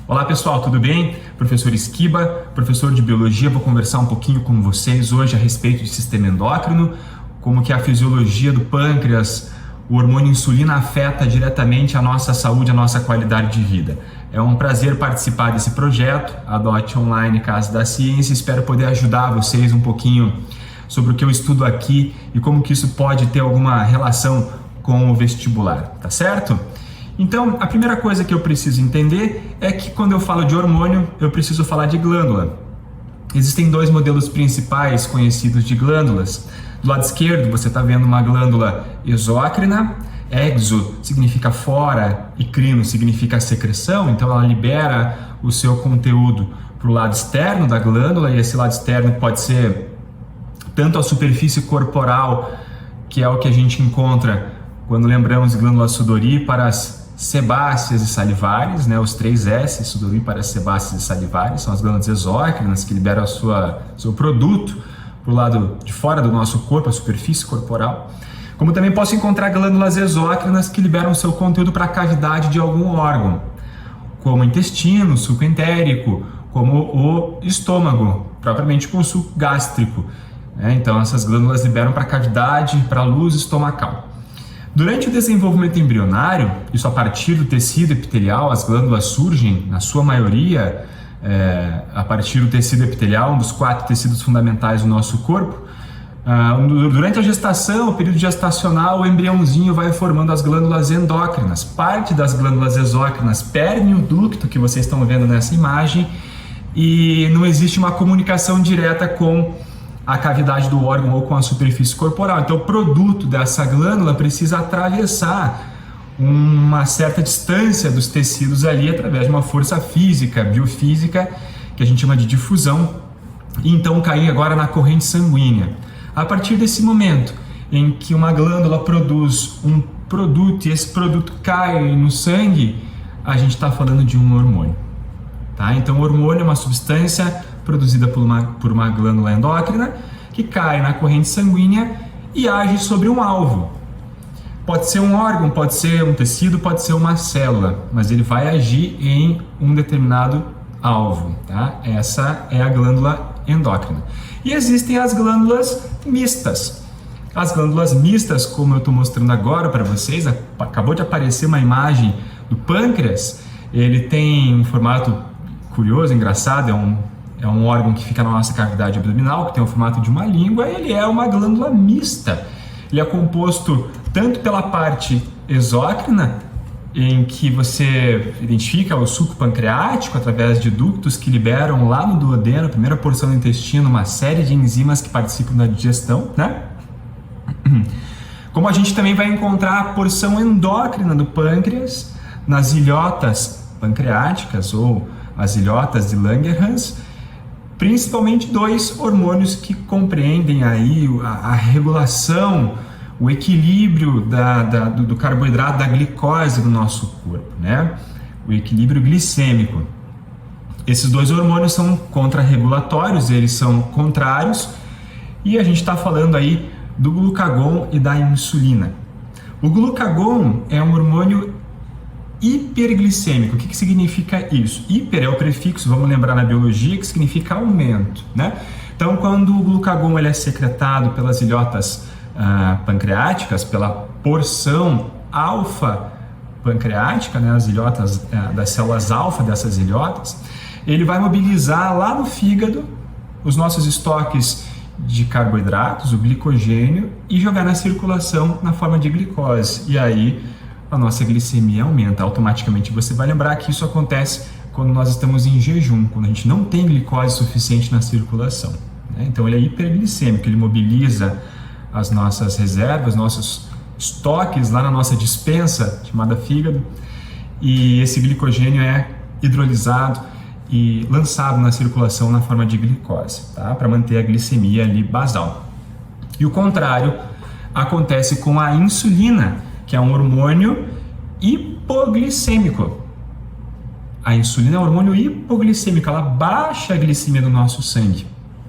Olá pessoal, tudo bem? Professor Esquiba, professor de Biologia, vou conversar um pouquinho com vocês hoje a respeito do sistema endócrino, como que a fisiologia do pâncreas, o hormônio insulina afeta diretamente a nossa saúde, a nossa qualidade de vida. É um prazer participar desse projeto, Adote Online Casa da Ciência, espero poder ajudar vocês um pouquinho sobre o que eu estudo aqui e como que isso pode ter alguma relação com o vestibular, tá certo? Então, a primeira coisa que eu preciso entender é que quando eu falo de hormônio, eu preciso falar de glândula. Existem dois modelos principais conhecidos de glândulas. Do lado esquerdo, você está vendo uma glândula exócrina. Exo significa fora e crino significa secreção, então ela libera o seu conteúdo para o lado externo da glândula, e esse lado externo pode ser tanto a superfície corporal, que é o que a gente encontra quando lembramos de glândulas sudoríparas, sebáceas e salivares, né? Os 3 S, sudoríparas, sebáceas e salivares, são as glândulas exócrinas que liberam seu produto para o lado de fora do nosso corpo, a superfície corporal. Como também posso encontrar glândulas exócrinas que liberam seu conteúdo para a cavidade de algum órgão, como o intestino, suco entérico, como o estômago, propriamente com o suco gástrico. Então essas glândulas liberam para a cavidade, para a luz estomacal. Durante o desenvolvimento embrionário, isso a partir do tecido epitelial, as glândulas surgem, na sua maioria, a partir do tecido epitelial, um dos 4 tecidos fundamentais do nosso corpo. Durante a gestação, o período gestacional, o embriãozinho vai formando as glândulas endócrinas. Parte das glândulas exócrinas perdem o ducto que vocês estão vendo nessa imagem e não existe uma comunicação direta com a cavidade do órgão ou com a superfície corporal. Então o produto dessa glândula precisa atravessar uma certa distância dos tecidos ali através de uma força física, biofísica, que a gente chama de difusão, e então cair agora na corrente sanguínea. A partir desse momento em que uma glândula produz um produto e esse produto cai no sangue, a gente está falando de um hormônio. Tá? Então o hormônio é uma substância produzida por uma glândula endócrina que cai na corrente sanguínea e age sobre um alvo. Pode ser um órgão, pode ser um tecido, pode ser uma célula, mas ele vai agir em um determinado alvo. Tá? Essa é a glândula endócrina. E existem as glândulas mistas. As glândulas mistas, como eu estou mostrando agora para vocês, acabou de aparecer uma imagem do pâncreas. Ele tem um formato curioso, engraçado, é um órgão que fica na nossa cavidade abdominal, que tem o formato de uma língua, e ele é uma glândula mista. Ele é composto tanto pela parte exócrina, em que você identifica o suco pancreático através de ductos que liberam lá no duodeno, a primeira porção do intestino, uma série de enzimas que participam da digestão, né? Como a gente também vai encontrar a porção endócrina do pâncreas nas ilhotas pancreáticas ou as ilhotas de Langerhans, principalmente 2 hormônios que compreendem aí a regulação, o equilíbrio do carboidrato, da glicose do nosso corpo, né? O equilíbrio glicêmico. Esses 2 hormônios são contrarregulatórios, eles são contrários, e a gente está falando aí do glucagon e da insulina. O glucagon é um hormônio hiperglicêmico. O que significa isso? Hiper é o prefixo, vamos lembrar na biologia, que significa aumento, né? Então, quando o glucagon ele é secretado pelas ilhotas pancreáticas, pela porção alfa pancreática, né, as ilhotas das células alfa dessas ilhotas, ele vai mobilizar lá no fígado os nossos estoques de carboidratos, o glicogênio, e jogar na circulação na forma de glicose. E aí a nossa glicemia aumenta. Automaticamente você vai lembrar que isso acontece quando nós estamos em jejum, quando a gente não tem glicose suficiente na circulação, né? Então ele é hiperglicêmico, ele mobiliza as nossas reservas, nossos estoques lá na nossa dispensa, chamada fígado, e esse glicogênio é hidrolisado e lançado na circulação na forma de glicose, tá? Para manter a glicemia ali basal. E o contrário acontece com a insulina, que é um hormônio hipoglicêmico. A insulina é um hormônio hipoglicêmico, ela baixa a glicemia do nosso sangue,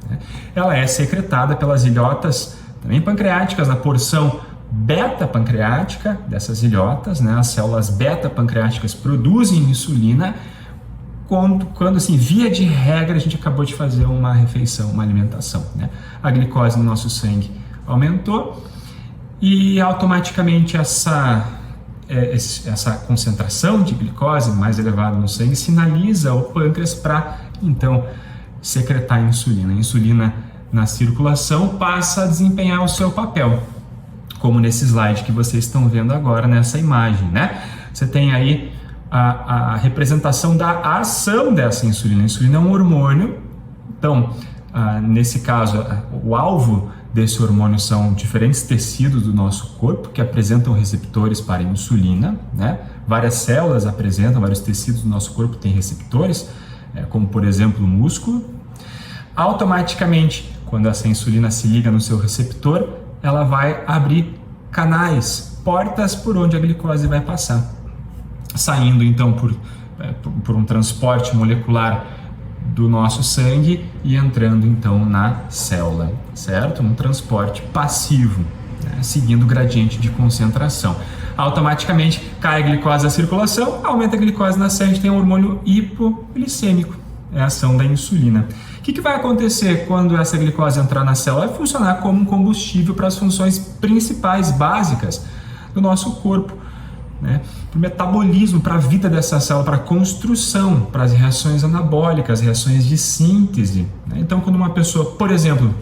né? Ela é secretada pelas ilhotas também pancreáticas, na porção beta-pancreática dessas ilhotas, né? As células beta-pancreáticas produzem insulina quando assim, via de regra, a gente acabou de fazer uma refeição, uma alimentação, né? A glicose no nosso sangue aumentou e automaticamente essa concentração de glicose mais elevada no sangue sinaliza o pâncreas para, então, secretar insulina. A insulina na circulação passa a desempenhar o seu papel, como nesse slide que vocês estão vendo agora nessa imagem, né? Você tem aí a representação da ação dessa insulina. A insulina é um hormônio, então, nesse caso, o alvo desse hormônio são diferentes tecidos do nosso corpo que apresentam receptores para a insulina, né? Várias células apresentam, vários tecidos do nosso corpo têm receptores, como por exemplo o músculo. Automaticamente, quando essa insulina se liga no seu receptor, ela vai abrir canais, portas por onde a glicose vai passar, saindo então por um transporte molecular do nosso sangue e entrando então na célula, certo? Um transporte passivo, né? Seguindo o gradiente de concentração. Automaticamente cai a glicose na circulação, aumenta a glicose na sangue, tem um hormônio hipoglicêmico, é a ação da insulina. O que vai acontecer quando essa glicose entrar na célula? Vai funcionar como um combustível para as funções principais, básicas do nosso corpo, né? Para o metabolismo, para a vida dessa célula, para a construção, para as reações anabólicas, reações de síntese, né? Então, quando uma pessoa, por exemplo,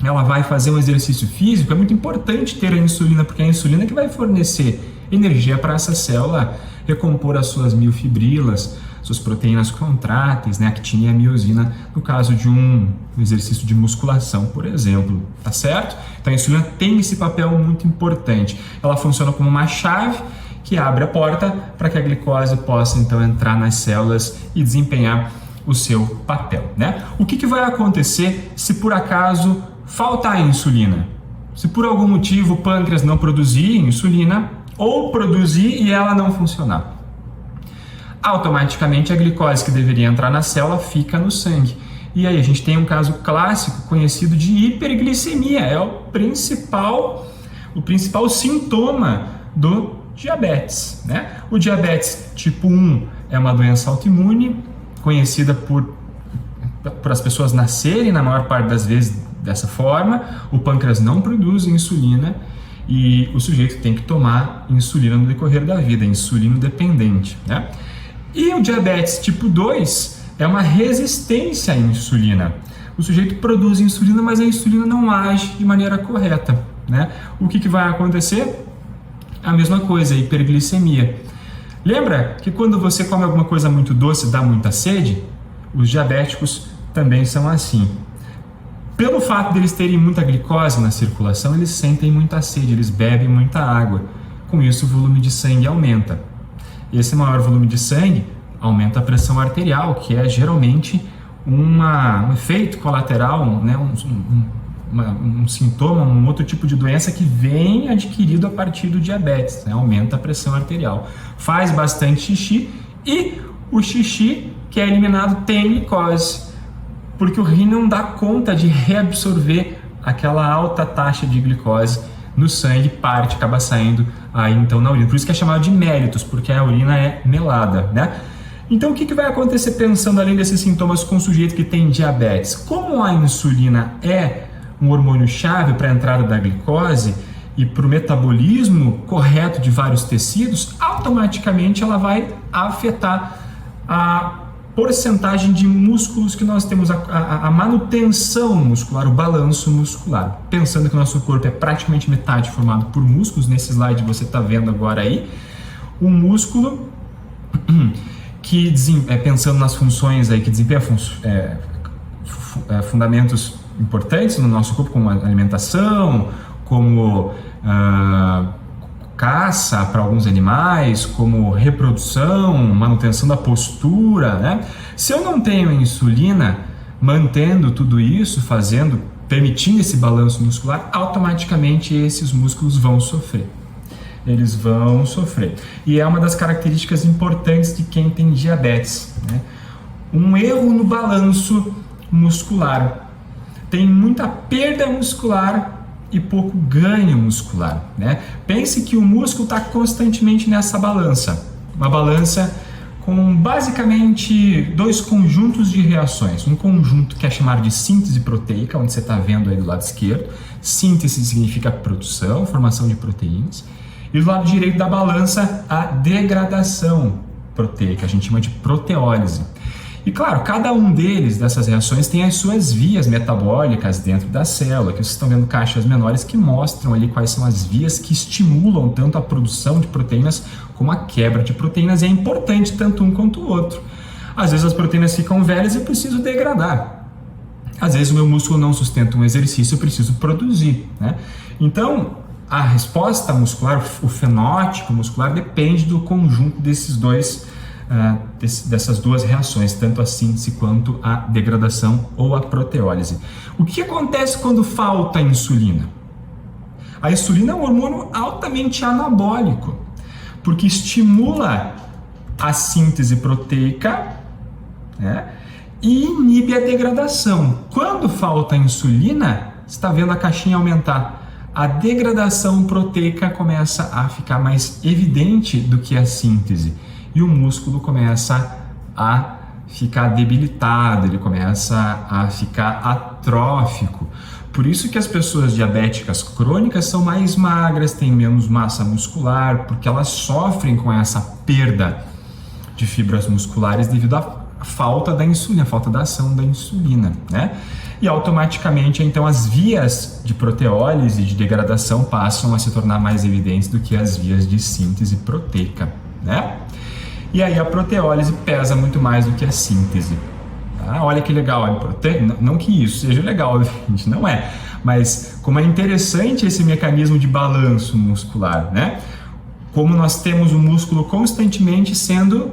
ela vai fazer um exercício físico, é muito importante ter a insulina, porque é a insulina que vai fornecer energia para essa célula recompor as suas miofibrilas, suas proteínas contráteis, né, actina e a miosina, no caso de um exercício de musculação, por exemplo, tá certo? Então a insulina tem esse papel muito importante. Ela funciona como uma chave que abre a porta para que a glicose possa então entrar nas células e desempenhar o seu papel, né? O que vai acontecer se por acaso faltar insulina? Se por algum motivo o pâncreas não produzir insulina ou produzir e ela não funcionar? Automaticamente a glicose que deveria entrar na célula fica no sangue. E aí a gente tem um caso clássico conhecido de hiperglicemia, é o principal sintoma do diabetes, né? O diabetes tipo 1 é uma doença autoimune, conhecida por as pessoas nascerem na maior parte das vezes dessa forma. O pâncreas não produz insulina e o sujeito tem que tomar insulina no decorrer da vida, insulino dependente, né? E o diabetes tipo 2 é uma resistência à insulina. O sujeito produz insulina, mas a insulina não age de maneira correta, né? O que vai acontecer? A mesma coisa, a hiperglicemia. Lembra que quando você come alguma coisa muito doce dá muita sede? Os diabéticos também são assim. Pelo fato de eles terem muita glicose na circulação, eles sentem muita sede, eles bebem muita água. Com isso, o volume de sangue aumenta. Esse maior volume de sangue aumenta a pressão arterial, que é geralmente um efeito colateral, né? um sintoma, um outro tipo de doença que vem adquirido a partir do diabetes, né? Aumenta a pressão arterial. Faz bastante xixi e o xixi que é eliminado tem glicose, porque o rim não dá conta de reabsorver aquela alta taxa de glicose no sangue, acaba saindo aí então na urina. Por isso que é chamado de mellitus, porque a urina é melada, né? Então o que vai acontecer pensando além desses sintomas com o sujeito que tem diabetes? Como a insulina é um hormônio-chave para a entrada da glicose e para o metabolismo correto de vários tecidos, automaticamente ela vai afetar a porcentagem de músculos que nós temos, a manutenção muscular, o balanço muscular. Pensando que o nosso corpo é praticamente metade formado por músculos, nesse slide você está vendo agora aí, um músculo que, pensando nas funções aí, que desempenha fundamentos importantes no nosso corpo, como alimentação, como caça para alguns animais, como reprodução, manutenção da postura, né? Se eu não tenho insulina mantendo tudo isso, permitindo esse balanço muscular, automaticamente esses músculos vão sofrer. Eles vão sofrer. E é uma das características importantes de quem tem diabetes, né? Um erro no balanço muscular. Tem muita perda muscular e pouco ganho muscular, né? Pense que o músculo está constantemente nessa balança, uma balança com basicamente dois conjuntos de reações. Um conjunto que é chamado de síntese proteica, onde você está vendo aí do lado esquerdo. Síntese significa produção, formação de proteínas. E do lado direito da balança, a degradação proteica, a gente chama de proteólise. E claro, cada um dessas reações tem as suas vias metabólicas dentro da célula, que vocês estão vendo caixas menores que mostram ali quais são as vias que estimulam tanto a produção de proteínas como a quebra de proteínas, e é importante tanto um quanto o outro. Às vezes as proteínas ficam velhas e eu preciso degradar. Às vezes o meu músculo não sustenta um exercício, eu preciso produzir, né? Então, a resposta muscular, o fenótipo muscular, depende do conjunto dessas duas reações, tanto a síntese quanto a degradação ou a proteólise. O que acontece quando falta insulina? A insulina é um hormônio altamente anabólico, porque estimula a síntese proteica, né, e inibe a degradação. Quando falta insulina, você está vendo a caixinha aumentar. A degradação proteica começa a ficar mais evidente do que a síntese. E o músculo começa a ficar debilitado, ele começa a ficar atrófico. Por isso que as pessoas diabéticas crônicas são mais magras, têm menos massa muscular, porque elas sofrem com essa perda de fibras musculares devido à falta da insulina, a falta da ação da insulina, né? E automaticamente, então, as vias de proteólise e de degradação passam a se tornar mais evidentes do que as vias de síntese proteica, né? E aí a proteólise pesa muito mais do que a síntese. Tá? Olha que legal, é importante. Não que isso seja legal, gente, não é. Mas como é interessante esse mecanismo de balanço muscular, né? Como nós temos o músculo constantemente sendo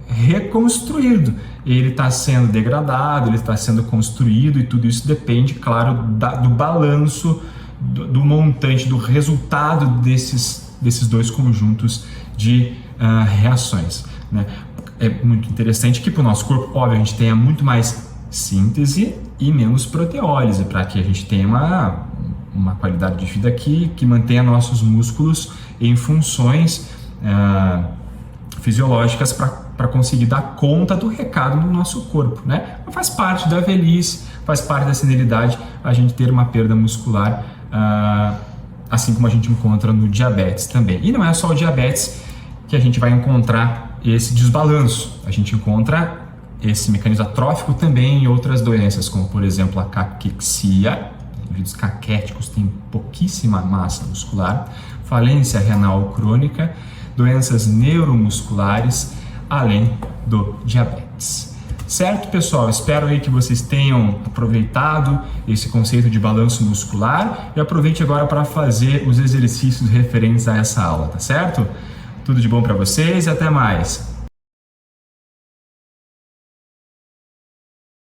reconstruído. Ele está sendo degradado, ele está sendo construído, e tudo isso depende, claro, do balanço, do montante, do resultado desses dois conjuntos de reações, né? É muito interessante que para o nosso corpo, óbvio, a gente tenha muito mais síntese e menos proteólise, para que a gente tenha uma qualidade de vida que mantenha nossos músculos em funções fisiológicas para conseguir dar conta do recado no nosso corpo, né? Faz parte da velhice, faz parte da senilidade a gente ter uma perda muscular, assim como a gente encontra no diabetes também. E não é só o diabetes que a gente vai encontrar esse desbalanço. A gente encontra esse mecanismo atrófico também em outras doenças, como por exemplo a caquexia. Indivíduos caquéticos têm pouquíssima massa muscular, falência renal crônica, doenças neuromusculares, além do diabetes. Certo, pessoal? Espero aí que vocês tenham aproveitado esse conceito de balanço muscular e aproveite agora para fazer os exercícios referentes a essa aula, tá certo? Tudo de bom para vocês e até mais!